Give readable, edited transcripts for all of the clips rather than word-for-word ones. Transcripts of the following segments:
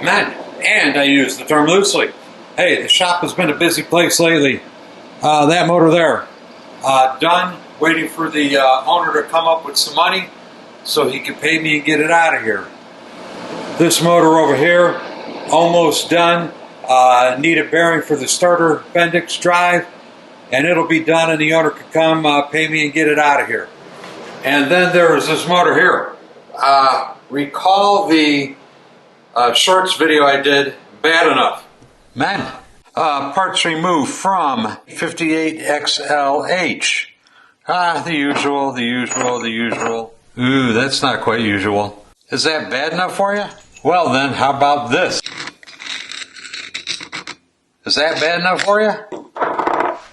Men, and I use the term loosely. Hey, the shop has been a busy place lately. That motor there, done, waiting for the owner to come up with some money so he can pay me and get it out of here. This motor over here, almost done. Need a bearing for the starter Bendix drive, and it'll be done and the owner can come pay me and get it out of here. And then there's this motor here. Recall the shorts video I did, Bad Enough. Men, parts removed from 58XLH. The usual. Ooh, that's not quite usual. Is that bad enough for you? Well then, how about this? Is that bad enough for you?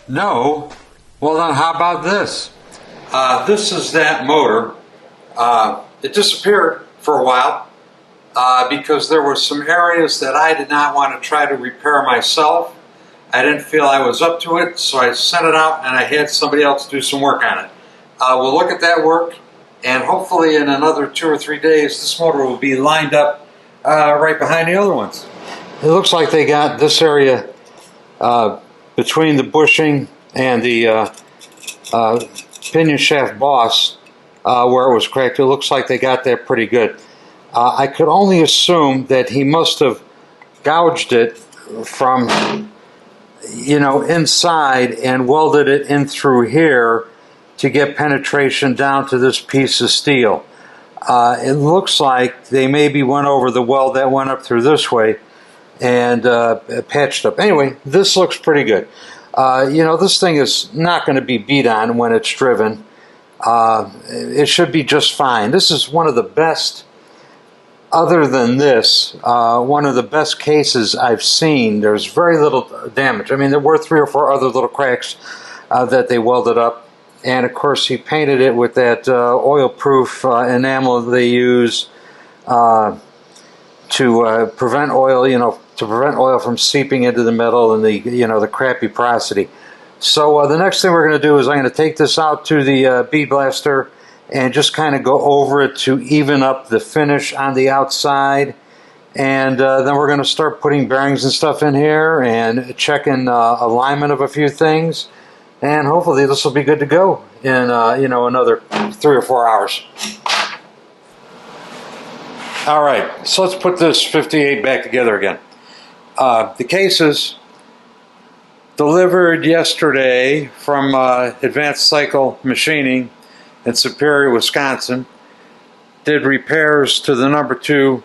No. Well then, how about this? This is that motor. It disappeared for a while because there were some areas that I did not want to try to repair myself. I didn't feel I was up to it, so I sent it out and I had somebody else do some work on it. We'll look at that work, and hopefully in another 2 or 3 days this motor will be lined up right behind the other ones. It looks like they got this area between the bushing and the pinion shaft boss where it was cracked. It looks like they got that pretty good. I could only assume that he must have gouged it from, inside and welded it in through here to get penetration down to this piece of steel. It looks like they maybe went over the weld that went up through this way and patched up. Anyway, this looks pretty good. This thing is not going to be beat on when it's driven. It should be just fine. This is one of the best, other than this, one of the best cases I've seen. There's very little damage. I mean, there were 3 or 4 other little cracks that they welded up. And of course, he painted it with that oil-proof enamel they use to prevent oil, to prevent oil from seeping into the metal and the crappy porosity. So the next thing we're going to do is I'm going to take this out to the bead blaster and just kind of go over it to even up the finish on the outside. And then we're going to start putting bearings and stuff in here and checking alignment of a few things. And hopefully this will be good to go in another 3 or 4 hours. All right, so let's put this 58 back together again. The cases delivered yesterday from Advanced Cycle Machining in Superior, Wisconsin. Did repairs to the number 2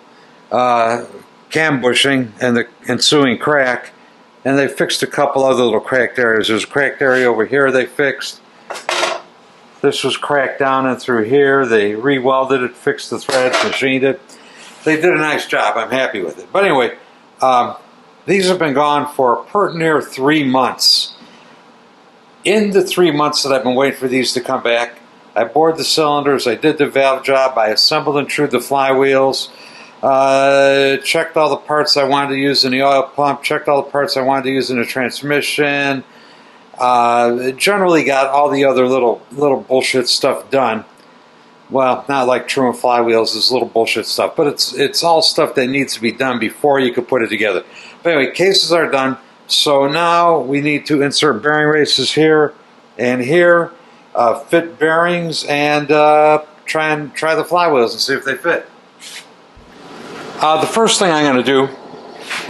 cam bushing and the ensuing crack. And they fixed a couple other little cracked areas. There's a cracked area over here they fixed. This was cracked down and through here. They re-welded it, fixed the threads, machined it. They did a nice job. I'm happy with it. But anyway, these have been gone for pretty near 3 months. In the 3 months that I've been waiting for these to come back, I bored the cylinders, I did the valve job, I assembled and trued the flywheels, checked all the parts I wanted to use in the oil pump, checked all the parts I wanted to use in the transmission, generally got all the other little bullshit stuff done. Well, not like truing flywheels, this little bullshit stuff, but it's all stuff that needs to be done before you could put it together. But anyway, cases are done, so now we need to insert bearing races here and here, fit bearings, and try the flywheels and see if they fit. The first thing I'm going to do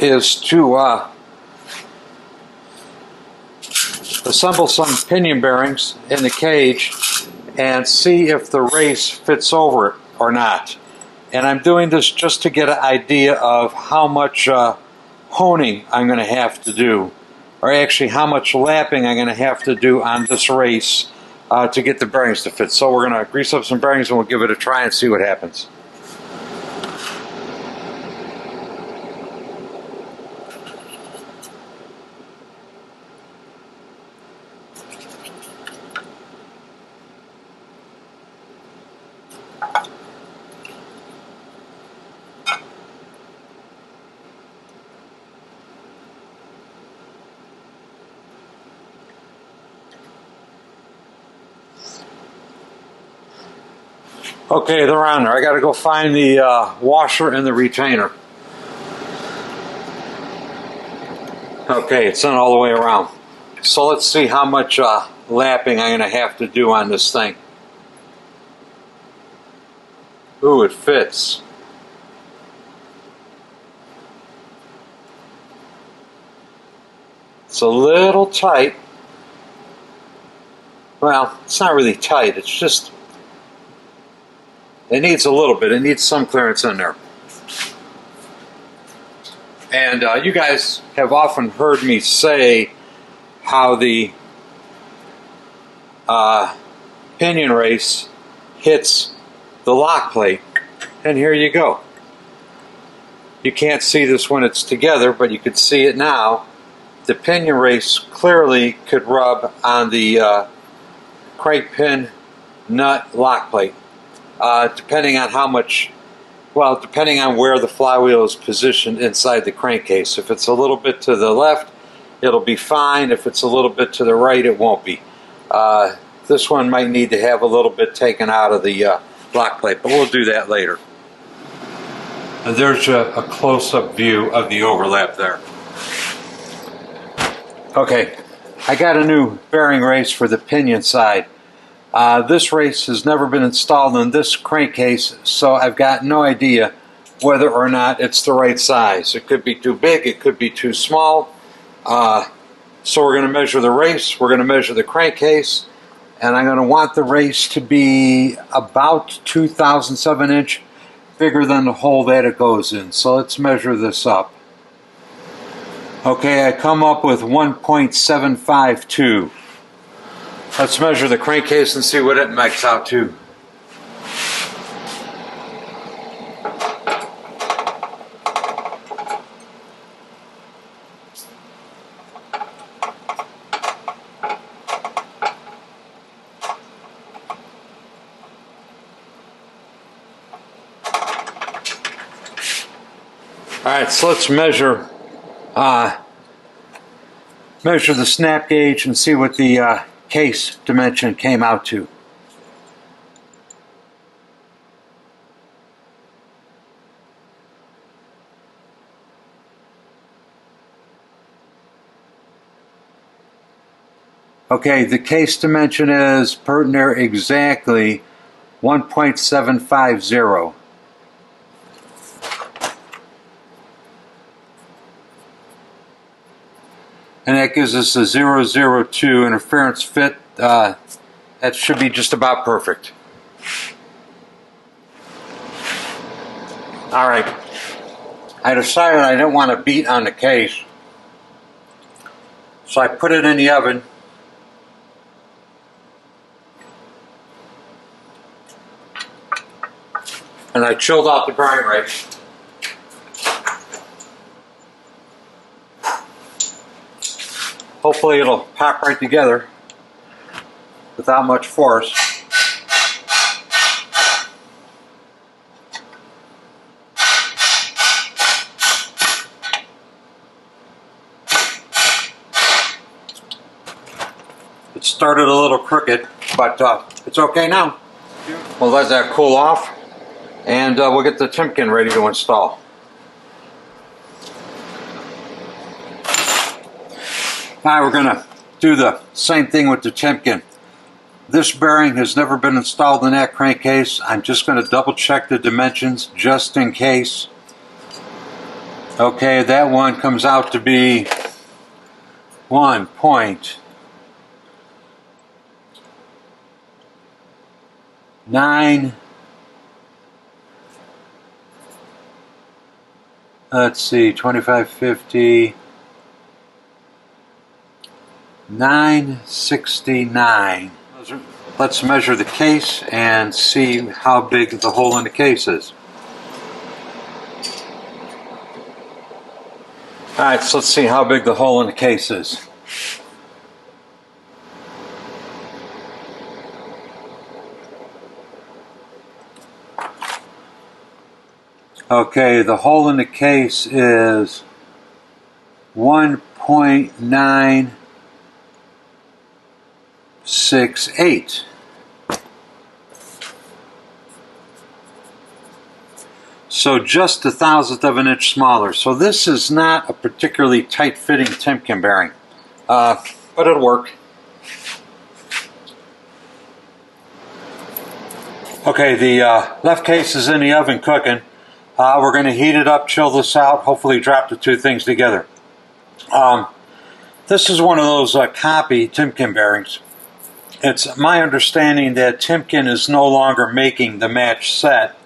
is to assemble some pinion bearings in the cage and see if the race fits over it or not. And I'm doing this just to get an idea of how much honing I'm going to have to do, or actually how much lapping I'm going to have to do on this race to get the bearings to fit. So we're going to grease up some bearings and we'll give it a try and see what happens. Okay, they're on there. I got to go find the washer and the retainer. Okay, it's done all the way around. So let's see how much lapping I'm going to have to do on this thing. Ooh, it fits. It's a little tight. Well, it's not really tight. It's just, it needs a little bit. It needs some clearance in there. And you guys have often heard me say how the pinion race hits the lock plate. And here you go. You can't see this when it's together, but you could see it now. The pinion race clearly could rub on the crank pin nut lock plate, depending on how much, well, depending on where the flywheel is positioned inside the crankcase. If it's a little bit to the left, it'll be fine. If it's a little bit to the right, it won't be. This one might need to have a little bit taken out of the lock plate, but we'll do that later. And there's a close-up view of the overlap there. Okay, I got a new bearing race for the pinion side. This race has never been installed in this crankcase, so I've got no idea whether or not it's the right size. It could be too big, it could be too small. So we're going to measure the race, we're going to measure the crankcase, and I'm going to want the race to be about 2/1007 inch bigger than the hole that it goes in. So let's measure this up. Okay, I come up with 1.752. Let's measure the crankcase and see what it makes out to. Alright, so let's measure the snap gauge and see what the case dimension came out to. Okay, the case dimension is per near exactly 1.750. And that gives us a 002 interference fit. That should be just about perfect. Alright, I decided I didn't want to beat on the case, so I put it in the oven. And I chilled out the bearing race. Hopefully it'll pop right together without much force. It started a little crooked, but it's okay now. We'll let that cool off, and we'll get the Timken ready to install. Now we're going to do the same thing with the Timken. This bearing has never been installed in that crankcase. I'm just going to double check the dimensions just in case. Okay, that one comes out to be 1.9. Let's see, 2550. 969. Let's measure the case and see how big the hole in the case is. Alright, so let's see how big the hole in the case is. Okay, the hole in the case is 1.968. So just a thousandth of an inch smaller. So this is not a particularly tight-fitting Timken bearing, but it'll work. Okay, the left case is in the oven cooking. We're going to heat it up, chill this out, hopefully drop the two things together. This is one of those copy Timken bearings. It's my understanding that Timken is no longer making the match set.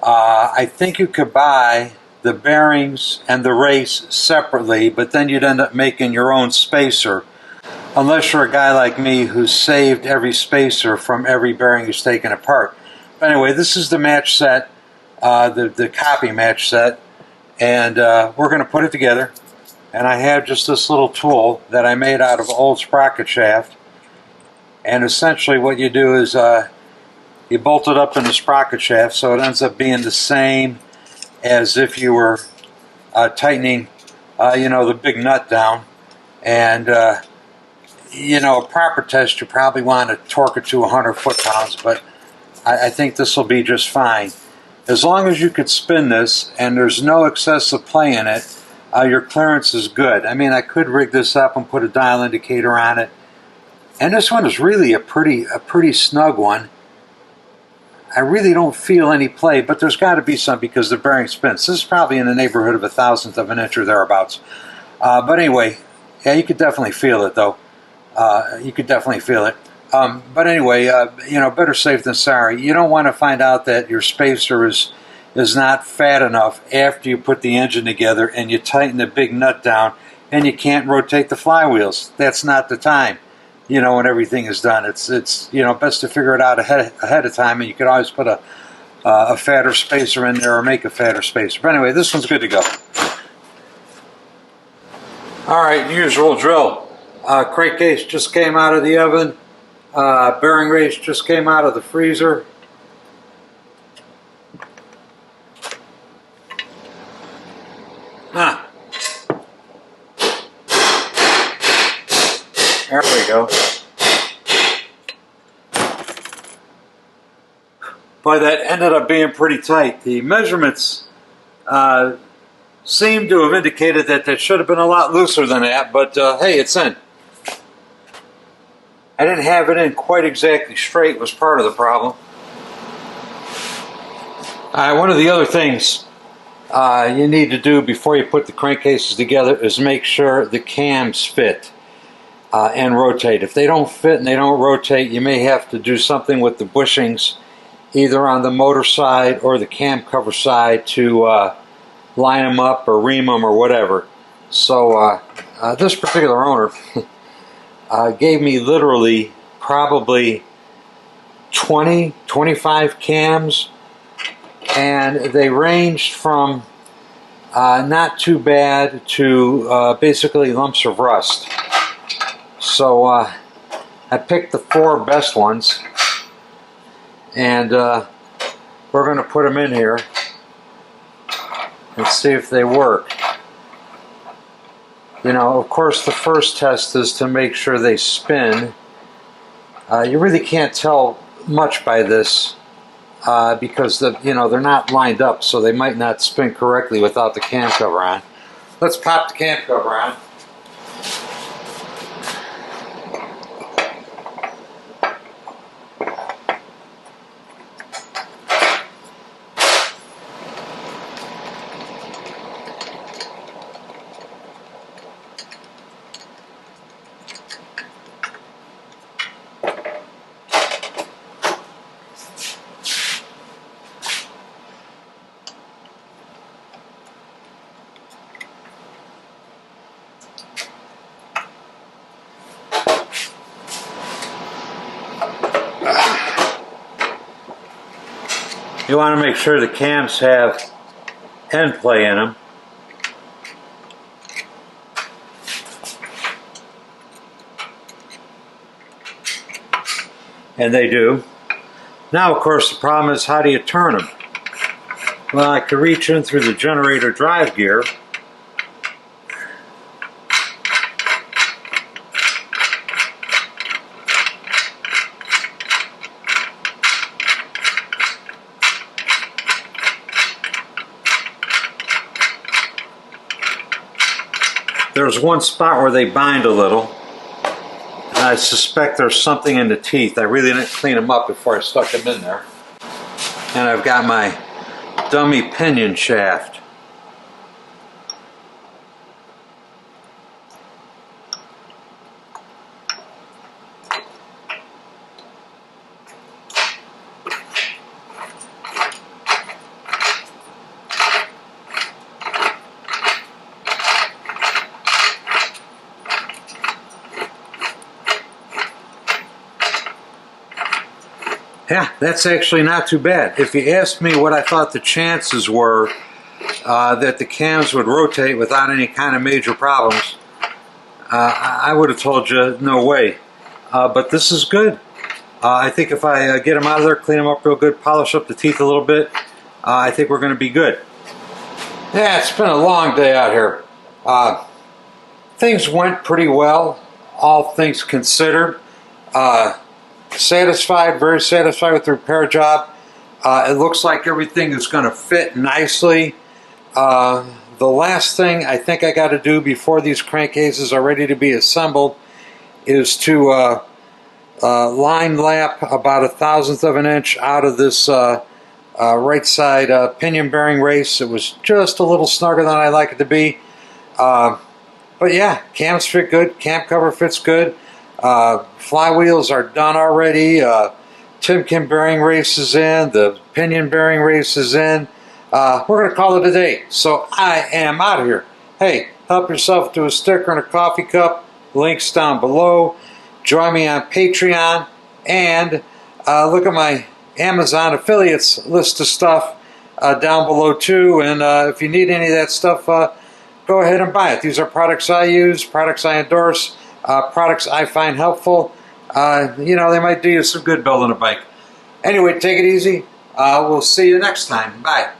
I think you could buy the bearings and the race separately, but then you'd end up making your own spacer, unless you're a guy like me who's saved every spacer from every bearing he's taken apart. But anyway, this is the match set, the copy match set, and we're going to put it together. And I have just this little tool that I made out of old sprocket shaft, and essentially what you do is you bolt it up in the sprocket shaft, so it ends up being the same as if you were tightening, the big nut down. And a proper test, you probably want to torque it to 100 foot-pounds, but I think this will be just fine. As long as you could spin this and there's no excessive play in it, your clearance is good. I mean, I could rig this up and put a dial indicator on it. And this one is really a pretty snug one. I really don't feel any play, but there's got to be some because the bearing spins. This is probably in the neighborhood of a thousandth of an inch or thereabouts. But anyway, yeah, you could definitely feel it, though. You could definitely feel it. But anyway, better safe than sorry. You don't want to find out that your spacer is not fat enough after you put the engine together and you tighten the big nut down and you can't rotate the flywheels. That's not the time. When everything is done, it's best to figure it out ahead of time, and you could always put a fatter spacer in there or make a fatter spacer. But anyway, this one's good to go. All right, usual drill. Crankcase just came out of the oven. Bearing race just came out of the freezer. There we go. Boy, that ended up being pretty tight. The measurements seem to have indicated that should have been a lot looser than that, but hey, it's in. I didn't have it in quite exactly straight, was part of the problem. One of the other things you need to do before you put the crankcases together is make sure the cams fit and rotate. If they don't fit and they don't rotate, you may have to do something with the bushings, either on the motor side or the cam cover side, to line them up or ream them or whatever. So this particular owner gave me literally probably 25 cams, and they ranged from not too bad to basically lumps of rust. So I picked the 4 best ones, and we're going to put them in here and see if they work. Of course, the first test is to make sure they spin. You really can't tell much by this because they're not lined up, so they might not spin correctly without the cam cover on. Let's pop the cam cover on. You want to make sure the cams have end play in them. And they do. Now, of course, the problem is, how do you turn them? Well, I could reach in through the generator drive gear. there's one spot where they bind a little, and I suspect there's something in the teeth. I really didn't clean them up before I stuck them in there. And I've got my dummy pinion shaft. Yeah, that's actually not too bad. If you asked me what I thought the chances were that the cams would rotate without any kind of major problems, I would have told you no way. But this is good. I think if I get them out of there, clean them up real good, polish up the teeth a little bit, I think we're going to be good. Yeah, it's been a long day out here. Things went pretty well, all things considered. Satisfied, very satisfied with the repair job. It looks like everything is going to fit nicely. The last thing I think I got to do before these crankcases are ready to be assembled is to line lap about 1/1000th of an inch out of this right side pinion bearing race. It was just a little snugger than I like it to be. But yeah, cams fit good, cam cover fits good. Flywheels are done already. Timken bearing race is in. The pinion bearing race is in. We're going to call it a day. So I am out of here. Hey, help yourself to a sticker and a coffee cup. Links down below. Join me on Patreon. And look at my Amazon affiliates list of stuff down below too. And if you need any of that stuff, go ahead and buy it. These are products I use, products I endorse. Products I find helpful. You know, they might do you some good building a bike. Anyway, take it easy. We'll see you next time. Bye.